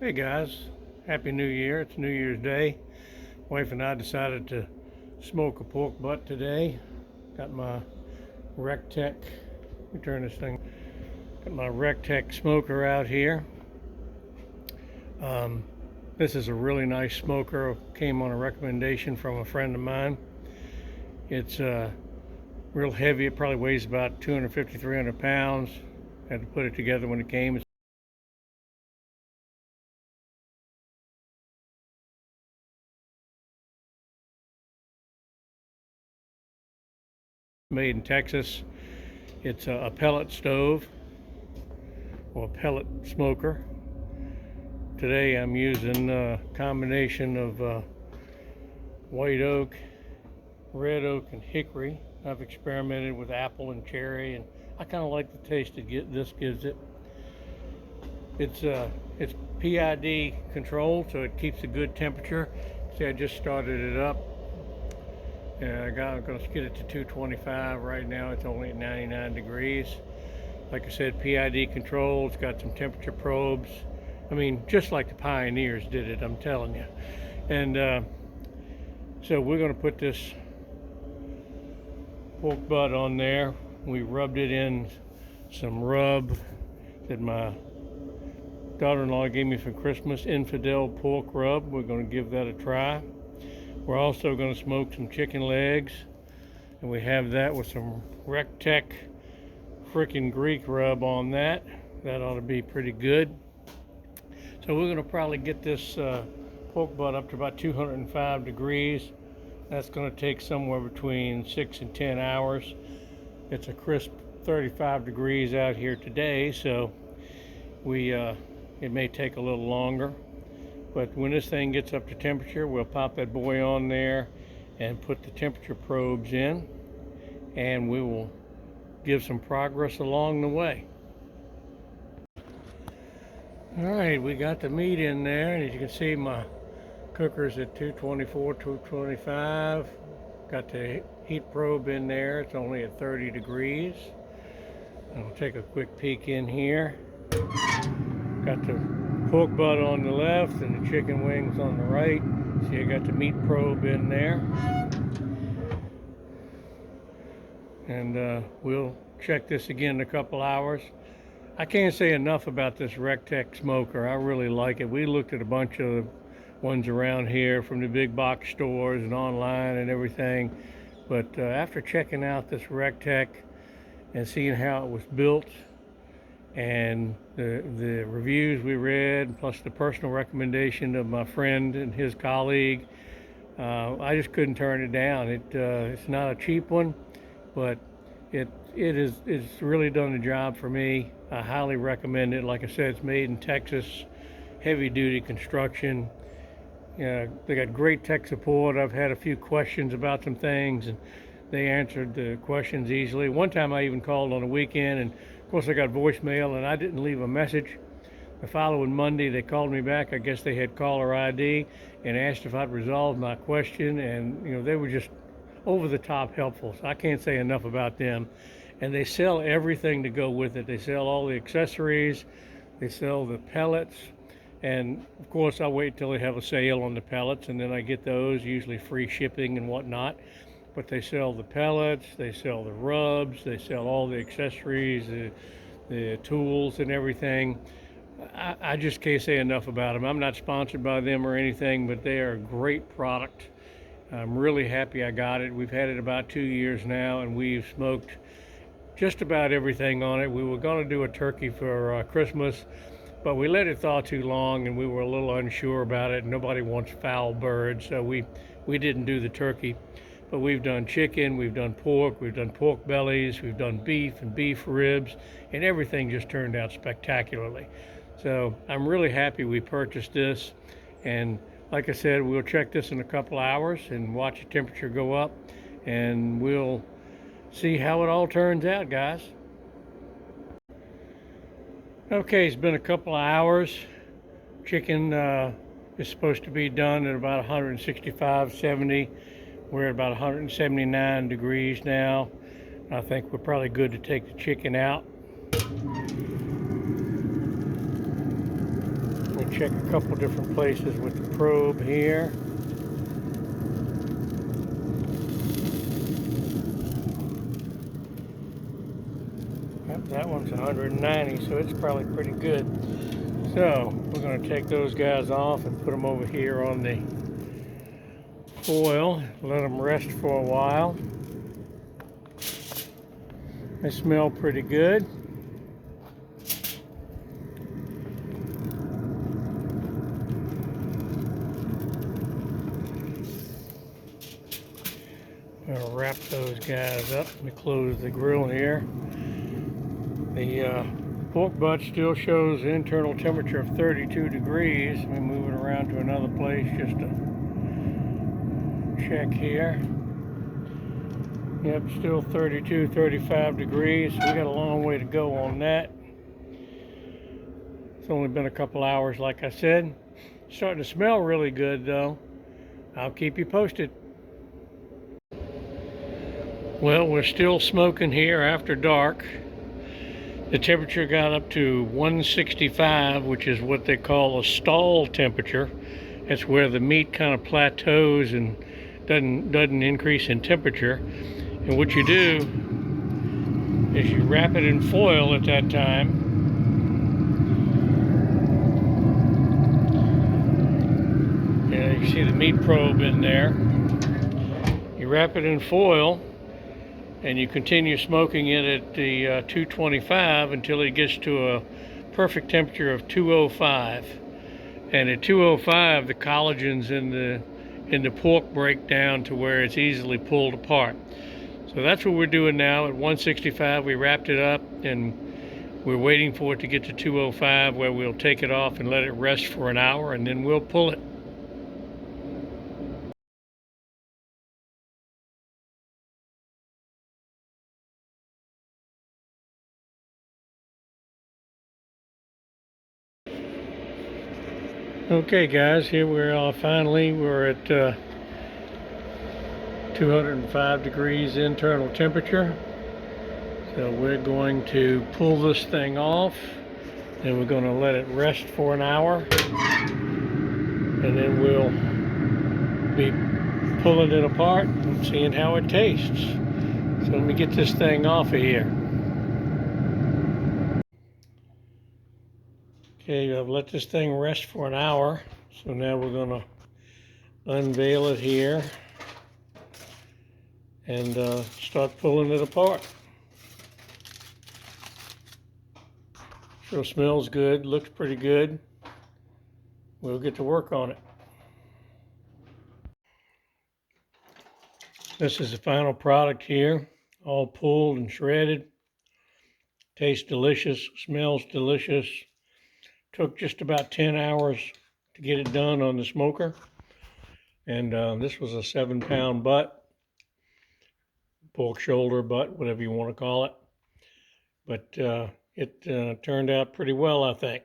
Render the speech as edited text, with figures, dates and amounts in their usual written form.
Hey guys, Happy New Year. It's New Year's Day. Wife and I decided to smoke a pork butt today. Got my Recteq, let me turn this thing, got my Recteq smoker out here. Um, this is a really nice smoker. Came on a recommendation from a friend of mine. It's real heavy. It probably weighs about 250, 300 pounds. Had to put it together when it came. It's made in Texas. It's a pellet stove or a pellet smoker. Today I'm using a combination of white oak, red oak, and hickory. I've experimented with apple and cherry, and I kind of like the taste that this gives it. It's PID controlled, so it keeps a good temperature. See, I just started it up. I'm going to get it to 225 right now. It's only at 99 degrees. Like I said, PID controlled. It's got some temperature probes. I mean, just like the pioneers did it, I'm telling you. And so we're going to put this pork butt on there. We rubbed it in some rub that my daughter-in-law gave me for Christmas, infidel pork rub. We're going to give that a try. We're also going to smoke some chicken legs, and we have that with some Recteq freaking Greek rub on that. That ought to be pretty good. So we're going to probably get this pork butt up to about 205 degrees. That's going to take somewhere between 6 and 10 hours. It's a crisp 35 degrees out here today, so it may take a little longer. But when this thing gets up to temperature, we'll pop that boy on there and put the temperature probes in, and we will give some progress along the way. All right, we got the meat in there, and as you can see, my cooker's at 224, 225. Got the heat probe in there. It's only at 30 degrees. I'll take a quick peek in here. Got the pork butt on the left and the chicken wings on the right. See, I got the meat probe in there. And we'll check this again in a couple hours. I can't say enough about this Recteq smoker. I really like it. We looked at a bunch of ones around here from the big box stores and online and everything. But after checking out this Recteq and seeing how it was built, and the reviews we read, plus the personal recommendation of my friend and his colleague, I just couldn't turn it down. It's not a cheap one, but it's really done the job for me. I highly recommend it. Like I said, it's made in Texas, heavy duty construction. They got great tech support. I've had a few questions about some things, and they answered the questions easily. One time I even called on a weekend, and of course I got voicemail, and I didn't leave a message. The following Monday they called me back. I guess they had caller ID and asked if I'd resolved my question, and they were just over the top helpful. So I can't say enough about them. And they sell everything to go with it. They sell all the accessories. They sell the pellets. And of course I wait till they have a sale on the pellets, and then I get those, usually free shipping and whatnot. But they sell the pellets, they sell the rubs, they sell all the accessories, the tools and everything. I just can't say enough about them. I'm not sponsored by them or anything, but they are a great product. I'm really happy I got it. We've had it about 2 years now, and we've smoked just about everything on it. We were going to do a turkey for Christmas, but we let it thaw too long, and we were a little unsure about it. Nobody wants foul birds, so we didn't do the turkey. But we've done chicken, we've done pork, we've done pork bellies, we've done beef and beef ribs, and everything just turned out spectacularly. So I'm really happy we purchased this. And like I said, we'll check this in a couple hours and watch the temperature go up, and we'll see how it all turns out, guys. Okay, it's been a couple of hours. Chicken is supposed to be done at about 165, 70. We're at about 179 degrees now. I think we're probably good to take the chicken out. We'll check a couple different places with the probe here. Yep, that one's 190, so it's probably pretty good. So we're going to take those guys off and put them over here on the foil, let them rest for a while. They smell pretty good. I'm going to wrap those guys up. Let me close the grill here. The pork butt still shows the internal temperature of 32 degrees. Let me move it around to another place just to check here. Yep, still 32, 35 degrees. So we got a long way to go on that. It's only been a couple hours, like I said. Starting to smell really good though. I'll keep you posted. Well, we're still smoking here after dark. The temperature got up to 165, which is what they call a stall temperature. That's where the meat kind of plateaus and doesn't increase in temperature. And what you do is you wrap it in foil at that time. Yeah, you see the meat probe in there. You wrap it in foil and you continue smoking it at the 225 until it gets to a perfect temperature of 205. And at 205, the collagens in the pork break down to where it's easily pulled apart. So that's what we're doing now. At 165, we wrapped it up, and we're waiting for it to get to 205, where we'll take it off and let it rest for an hour, and then we'll pull it. Okay guys, here we are. Finally we're at 205 degrees internal temperature. So we're going to pull this thing off, and we're going to let it rest for an hour, and then we'll be pulling it apart and seeing how it tastes. So let me get this thing off of here. Okay, I've let this thing rest for an hour, so now we're going to unveil it here and start pulling it apart. Sure smells good, looks pretty good. We'll get to work on it. This is the final product here, all pulled and shredded. Tastes delicious, smells delicious. Took just about 10 hours to get it done on the smoker. And this was a 7-pound butt, pork shoulder butt, whatever you want to call it. But it turned out pretty well, I think.